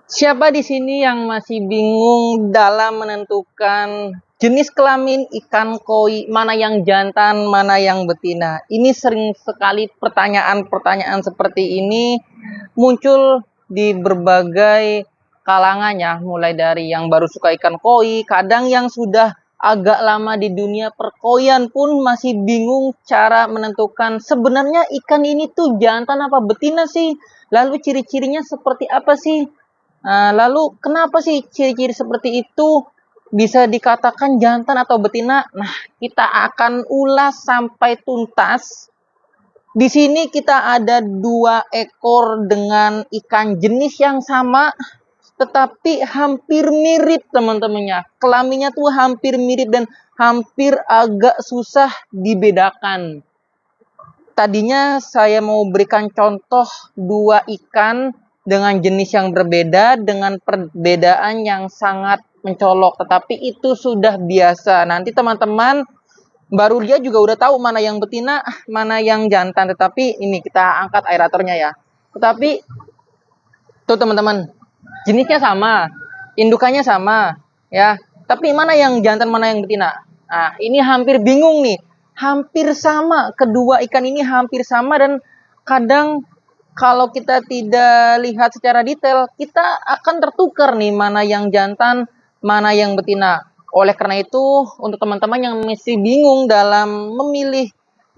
Siapa di sini yang masih bingung dalam menentukan jenis kelamin ikan koi, mana yang jantan, mana yang betina? Ini sering sekali pertanyaan-pertanyaan seperti ini muncul di berbagai kalangan ya, mulai dari yang baru suka ikan koi, kadang yang sudah agak lama di dunia perkoian pun masih bingung cara menentukan sebenarnya ikan ini tuh jantan apa betina sih? Lalu ciri-cirinya seperti apa sih? Lalu kenapa sih ciri-ciri seperti itu bisa dikatakan jantan atau betina? Nah, kita akan ulas sampai tuntas. Di sini kita ada 2 ekor dengan ikan jenis yang sama, tetapi hampir mirip teman-temannya. Kelaminnya tuh hampir mirip dan hampir agak susah dibedakan. Tadinya saya mau berikan contoh 2 ikan dengan jenis yang berbeda, dengan perbedaan yang sangat mencolok. Tetapi itu sudah biasa. Nanti teman-teman baru dia juga udah tahu mana yang betina, mana yang jantan. Tetapi ini kita angkat aeratornya ya. Tetapi tuh teman-teman, jenisnya sama, indukannya sama, ya. Tapi mana yang jantan, mana yang betina? Nah, ini hampir bingung nih. Hampir sama, kedua ikan ini hampir sama dan kadang kalau kita tidak lihat secara detail, kita akan tertukar nih mana yang jantan, mana yang betina. Oleh karena itu, untuk teman-teman yang masih bingung dalam memilih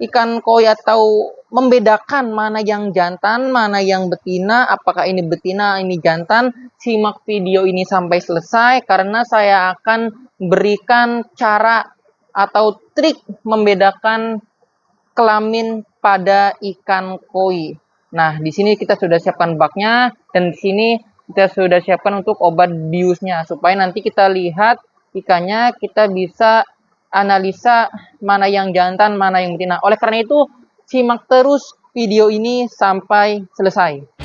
ikan koi atau membedakan mana yang jantan, mana yang betina, apakah ini betina, ini jantan, simak video ini sampai selesai karena saya akan berikan cara atau trik membedakan kelamin pada ikan koi. Nah, di sini kita sudah siapkan baknya dan di sini kita sudah siapkan untuk obat biusnya supaya nanti kita lihat ikannya, kita bisa analisa mana yang jantan, mana yang betina. Oleh karena itu, simak terus video ini sampai selesai.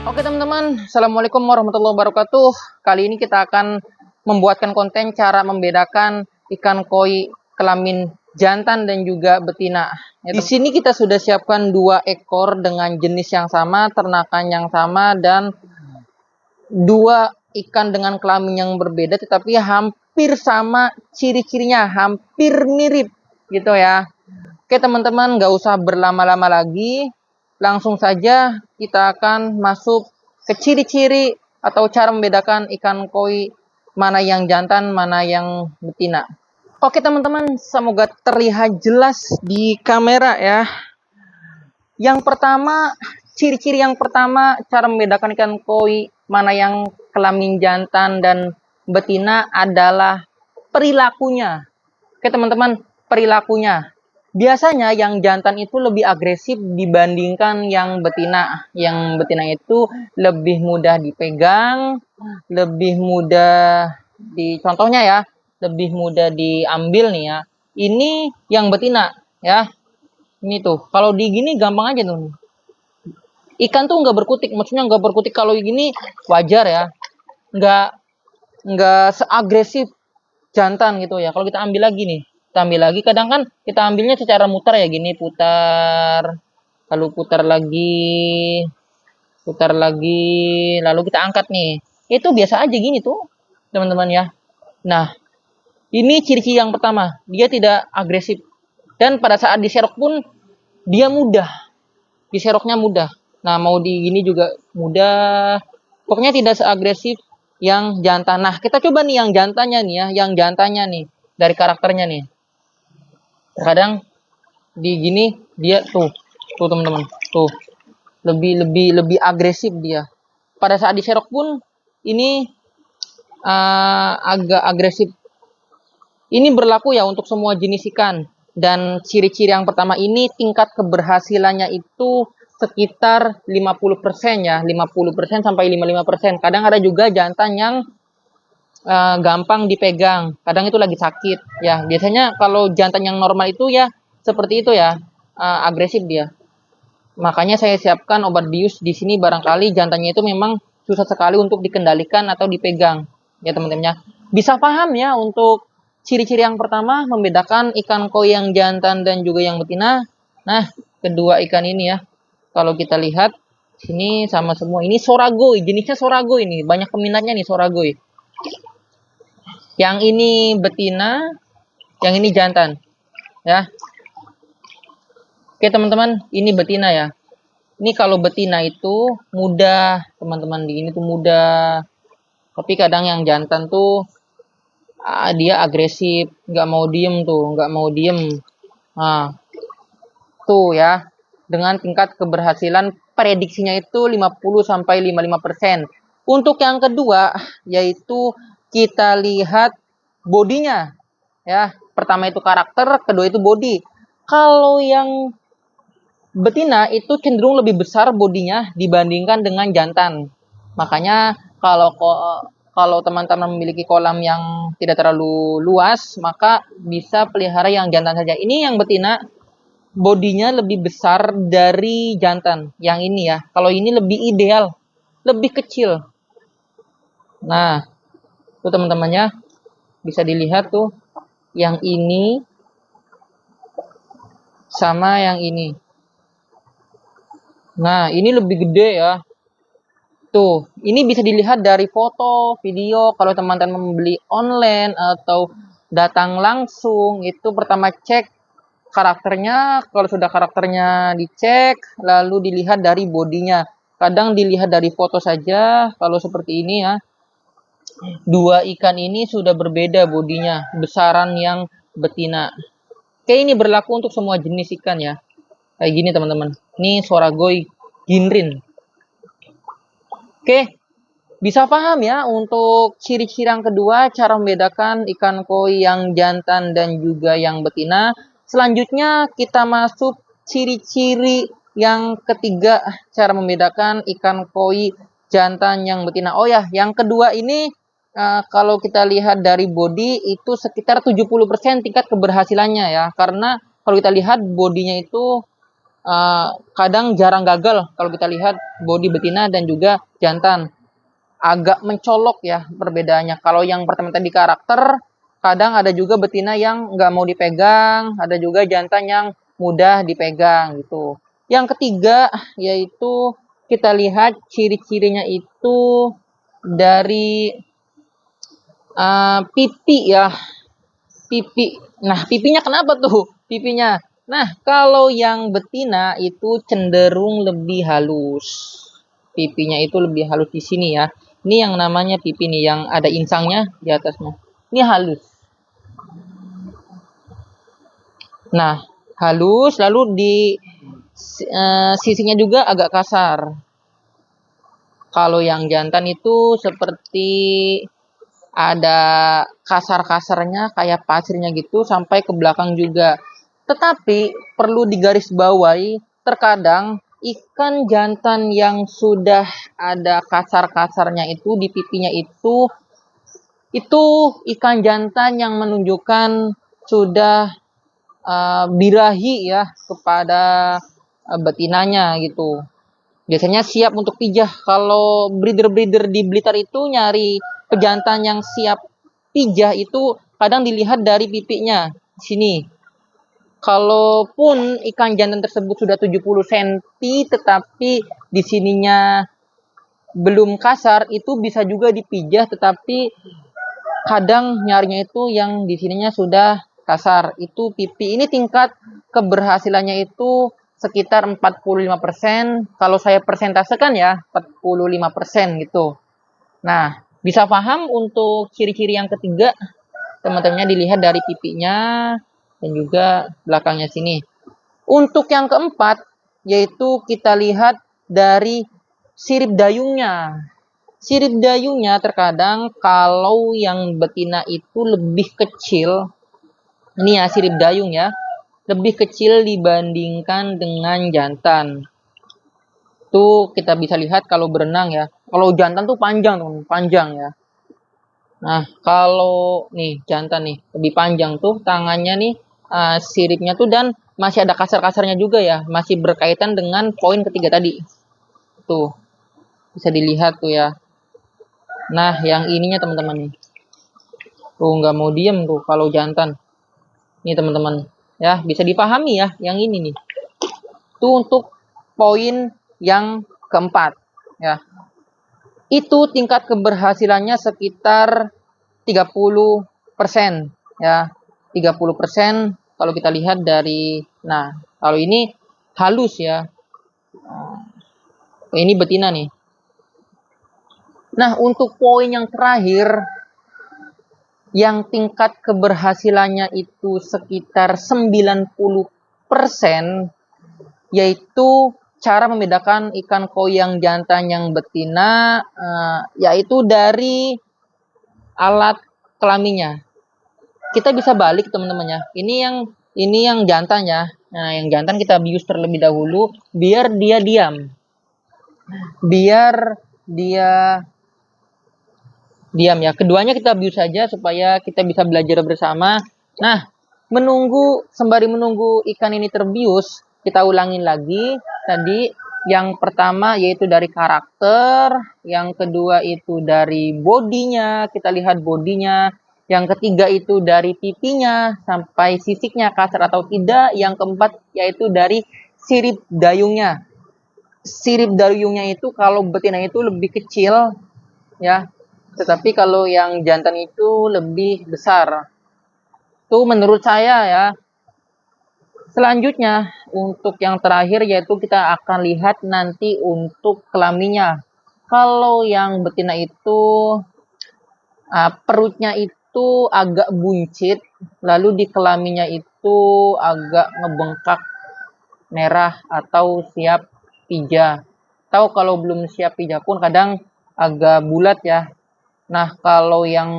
Oke teman-teman, Assalamualaikum warahmatullahi wabarakatuh. Kali ini kita akan membuatkan konten cara membedakan ikan koi kelamin jantan dan juga betina. Di sini kita sudah siapkan 2 ekor dengan jenis yang sama, ternakan yang sama, dan 2 ikan dengan kelamin yang berbeda, tetapi hampir sama ciri-cirinya, hampir mirip gitu ya. Oke teman-teman, nggak usah berlama-lama lagi. Langsung saja kita akan masuk ke ciri-ciri atau cara membedakan ikan koi mana yang jantan, mana yang betina. Oke teman-teman, semoga terlihat jelas di kamera ya. Yang pertama, ciri-ciri yang pertama cara membedakan ikan koi mana yang kelamin jantan dan betina adalah perilakunya. Oke teman-teman, perilakunya. Biasanya yang jantan itu lebih agresif dibandingkan yang betina. Yang betina itu lebih mudah dipegang, lebih mudah contohnya ya, lebih mudah diambil nih ya. Ini yang betina ya. Ini tuh, kalau di gini gampang aja tuh. Ikan tuh nggak berkutik, maksudnya nggak berkutik kalau gini wajar ya. Nggak nggak seagresif jantan gitu ya. Kalau kita ambil lagi nih, kita ambil lagi, kadang kan kita ambilnya secara muter ya gini, putar, lalu putar lagi, lalu kita angkat nih. Itu biasa aja gini tuh, teman-teman ya. Nah, ini ciri-ciri yang pertama, dia tidak agresif. Dan pada saat diserok pun dia mudah, diseroknya mudah. Nah, mau di gini juga mudah. Pokoknya tidak seagresif yang jantan. Nah, kita coba nih yang jantannya nih ya, yang jantannya nih dari karakternya nih. Terkadang di gini dia tuh teman-teman, tuh lebih agresif dia. Pada saat diserok pun ini agak agresif. Ini berlaku ya untuk semua jenis ikan. Dan ciri-ciri yang pertama ini tingkat keberhasilannya itu sekitar 50% ya, 50% sampai 55%. Kadang ada juga jantan yang gampang dipegang, kadang itu lagi sakit ya. Biasanya kalau jantan yang normal itu ya seperti itu ya, agresif dia. Makanya saya siapkan obat bius di sini, barangkali jantannya itu memang susah sekali untuk dikendalikan atau dipegang ya teman-temannya. Bisa paham ya untuk ciri-ciri yang pertama membedakan ikan koi yang jantan dan juga yang betina. Nah, kedua ikan ini ya. Kalau kita lihat sini sama semua. Ini soragoy, jenisnya soragoy ini. Banyak peminatnya nih soragoy. Yang ini betina, yang ini jantan. Ya. Oke, teman-teman, ini betina ya. Ini kalau betina itu mudah, teman-teman. Di ini tuh mudah. Tapi kadang yang jantan tuh dia agresif, nggak mau diem tuh, nggak mau diem. Nah, tuh ya, dengan tingkat keberhasilan prediksinya itu 50-55%. Untuk yang kedua, yaitu kita lihat bodinya. Ya, pertama itu karakter, kedua itu body. Kalau yang betina itu cenderung lebih besar bodinya dibandingkan dengan jantan. Makanya kalau teman-teman memiliki kolam yang tidak terlalu luas, maka bisa pelihara yang jantan saja. Ini yang betina, bodinya lebih besar dari jantan. Yang ini ya, kalau ini lebih ideal, lebih kecil. Nah, tuh teman-temannya bisa dilihat tuh, yang ini sama yang ini. Nah, ini lebih gede ya. Tuh, ini bisa dilihat dari foto, video. Kalau teman-teman membeli online atau datang langsung, itu pertama cek karakternya. Kalau sudah karakternya dicek, lalu dilihat dari bodinya. Kadang dilihat dari foto saja. Kalau seperti ini ya, dua ikan ini sudah berbeda bodinya, besaran yang betina. Oke, ini berlaku untuk semua jenis ikan ya. Kayak gini teman-teman. Ini soragoy ginrin. Oke, bisa paham ya untuk ciri-ciri yang kedua, cara membedakan ikan koi yang jantan dan juga yang betina. Selanjutnya kita masuk ciri-ciri yang ketiga, cara membedakan ikan koi jantan yang betina. Oh ya, yang kedua ini kalau kita lihat dari body itu sekitar 70% tingkat keberhasilannya ya. Karena kalau kita lihat bodinya itu kadang jarang gagal kalau kita lihat body betina dan juga jantan. Agak mencolok ya perbedaannya. Kalau yang pertama tadi karakter, kadang ada juga betina yang nggak mau dipegang, ada juga jantan yang mudah dipegang gitu. Yang ketiga yaitu kita lihat ciri-cirinya itu dari pipi ya, pipi. Nah, pipinya kenapa tuh? Pipinya. Nah, kalau yang betina itu cenderung lebih halus. Pipinya itu lebih halus di sini ya. Ini yang namanya pipi nih, yang ada insangnya di atasnya. Ini halus. Nah, halus lalu di sisinya juga agak kasar. Kalau yang jantan itu seperti ada kasar-kasarnya kayak pasirnya gitu sampai ke belakang juga. Tetapi perlu digarisbawahi, terkadang ikan jantan yang sudah ada kasar-kasarnya itu di pipinya itu ikan jantan yang menunjukkan sudah birahi ya kepada betinanya gitu. Biasanya siap untuk pijah. Kalau breeder-breeder di Blitar itu nyari pejantan yang siap pijah itu kadang dilihat dari pipinya. Sini. Kalaupun ikan jantan tersebut sudah 70 cm tetapi di sininya belum kasar, itu bisa juga dipijah tetapi kadang nyarinya itu yang di sininya sudah kasar. Itu pipi. Ini tingkat keberhasilannya itu sekitar 45%. Kalau saya persentasekan ya 45% gitu. Nah, bisa paham untuk ciri-ciri yang ketiga, teman-temannya dilihat dari pipinya dan juga belakangnya sini. Untuk yang keempat, yaitu kita lihat dari sirip dayungnya. Sirip dayungnya terkadang kalau yang betina itu lebih kecil, ini ya sirip dayung ya, lebih kecil dibandingkan dengan jantan. Tuh kita bisa lihat kalau berenang ya. Kalau jantan tuh panjang tuh, panjang ya. Nah, kalau nih jantan nih lebih panjang tuh tangannya nih siripnya tuh dan masih ada kasar-kasarnya juga ya, masih berkaitan dengan poin ketiga tadi. Tuh bisa dilihat tuh ya. Nah, yang ininya teman-teman nih. Tuh nggak mau diem tuh kalau jantan. Nih teman-teman, ya bisa dipahami ya yang ini nih. Itu untuk poin yang keempat, ya. Itu tingkat keberhasilannya sekitar 30%, ya. 30% kalau kita lihat dari, nah kalau ini halus ya. Ini betina nih. Nah, untuk poin yang terakhir yang tingkat keberhasilannya itu sekitar 90%, yaitu cara membedakan ikan koi yang jantan yang betina, yaitu dari alat kelaminnya. Kita bisa balik teman-teman ya. Ini yang jantan ya. Nah, yang jantan kita bius terlebih dahulu biar dia diam. Biar dia diam ya. Keduanya kita bius saja supaya kita bisa belajar bersama. Nah, sembari menunggu ikan ini terbius, kita ulangin lagi tadi. Yang pertama yaitu dari karakter, yang kedua itu dari bodinya, kita lihat bodinya. Yang ketiga itu dari pipinya sampai sisiknya kasar atau tidak. Yang keempat yaitu dari sirip dayungnya. Sirip dayungnya itu kalau betina itu lebih kecil ya, tetapi kalau yang jantan itu lebih besar. Itu menurut saya ya. Selanjutnya untuk yang terakhir yaitu kita akan lihat nanti untuk kelaminnya. Kalau yang betina itu perutnya itu agak buncit, lalu di kelaminnya itu agak ngebengkak merah atau siap pija. Atau kalau belum siap pija pun kadang agak bulat ya. Nah, kalau yang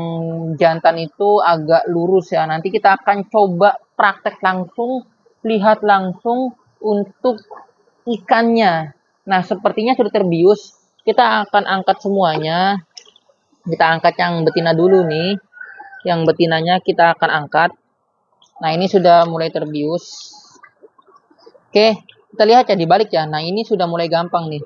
jantan itu agak lurus ya. Nanti kita akan coba praktek langsung, lihat langsung untuk ikannya. Nah, sepertinya sudah terbius. Kita akan angkat semuanya. Kita angkat yang betina dulu nih. Yang betinanya kita akan angkat. Nah, ini sudah mulai terbius. Oke, kita lihat ya dibalik ya. Nah, ini sudah mulai gampang nih.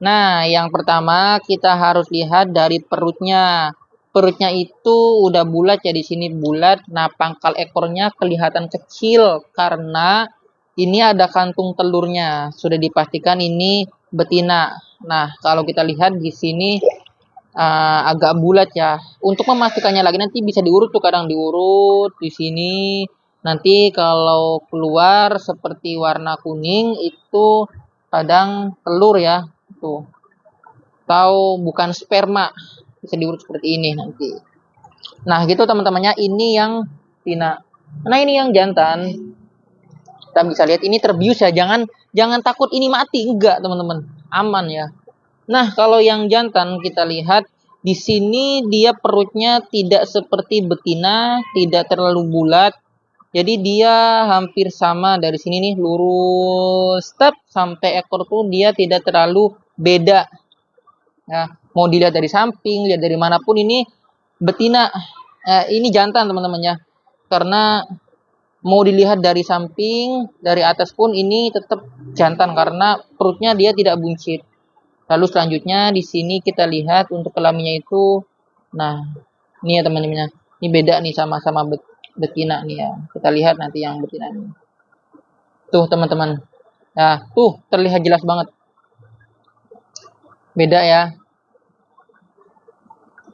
Nah, yang pertama kita harus lihat dari perutnya. Perutnya itu udah bulat ya, di sini bulat. Nah, pangkal ekornya kelihatan kecil karena ini ada kantung telurnya. Sudah dipastikan ini betina. Nah, kalau kita lihat di sini agak bulat ya. Untuk memastikannya lagi nanti bisa diurut tuh, kadang diurut di sini. Nanti kalau keluar seperti warna kuning itu kadang telur ya. Tuh. Atau bukan sperma. Bisa diurut seperti ini nanti. Nah, gitu teman-temannya. Ini yang betina. Nah, ini yang jantan. Kita bisa lihat ini terbius ya. Jangan takut ini mati, enggak teman-teman. Aman ya. Nah, kalau yang jantan kita lihat di sini dia perutnya tidak seperti betina, tidak terlalu bulat. Jadi dia hampir sama dari sini nih, lurus step sampai ekor tuh dia tidak terlalu beda. Ya, mau dilihat dari samping, lihat dari manapun ini betina, ini jantan teman-teman ya. Karena mau dilihat dari samping, dari atas pun ini tetap jantan karena perutnya dia tidak buncit. Lalu selanjutnya di sini kita lihat untuk kelaminnya itu, nah ini ya teman-teman, ini beda nih sama-sama betina nih ya. Kita lihat nanti yang betina ini. Tuh teman-teman, nah tuh terlihat jelas banget, beda ya.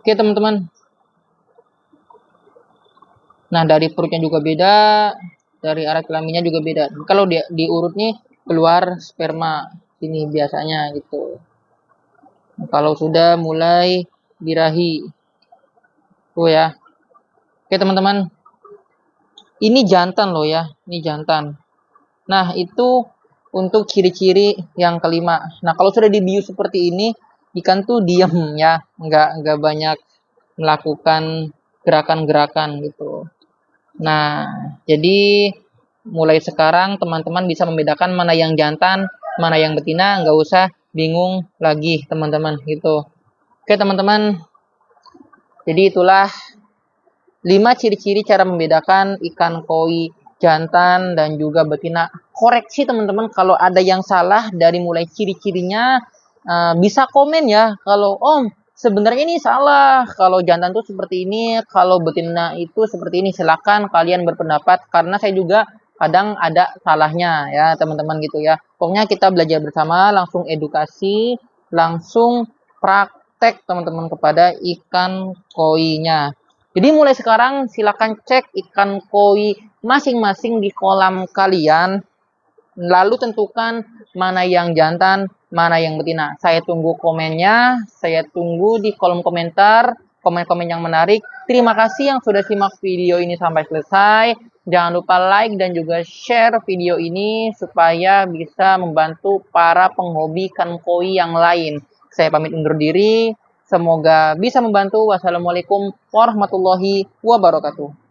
Oke teman-teman. Nah dari perutnya juga beda, dari arah kelaminnya juga beda. Kalau dia diurut nih keluar sperma sini biasanya gitu. Kalau sudah mulai birahi, tuh ya. Oke teman-teman, ini jantan loh ya, ini jantan. Nah itu untuk ciri-ciri yang kelima. Nah kalau sudah dibius seperti ini, ikan tuh diem ya, nggak banyak melakukan gerakan-gerakan gitu. Nah jadi mulai sekarang teman-teman bisa membedakan mana yang jantan, mana yang betina, nggak usah bingung lagi teman-teman gitu. Oke teman-teman, jadi itulah 5 ciri-ciri cara membedakan ikan koi jantan dan juga betina. Koreksi teman-teman kalau ada yang salah dari mulai ciri-cirinya, bisa komen ya. Kalau sebenarnya ini salah. Kalau jantan tuh seperti ini, kalau betina itu seperti ini. Silakan kalian berpendapat karena saya juga kadang ada salahnya ya, teman-teman gitu ya. Pokoknya kita belajar bersama, langsung edukasi, langsung praktek teman-teman kepada ikan koinya. Jadi mulai sekarang silakan cek ikan koi masing-masing di kolam kalian. Lalu tentukan mana yang jantan, mana yang betina. Saya tunggu komennya, saya tunggu di kolom komentar, komen-komen yang menarik. Terima kasih yang sudah simak video ini sampai selesai. Jangan lupa like dan juga share video ini supaya bisa membantu para penghobi ikan koi yang lain. Saya pamit undur diri. Semoga bisa membantu. Wassalamualaikum warahmatullahi wabarakatuh.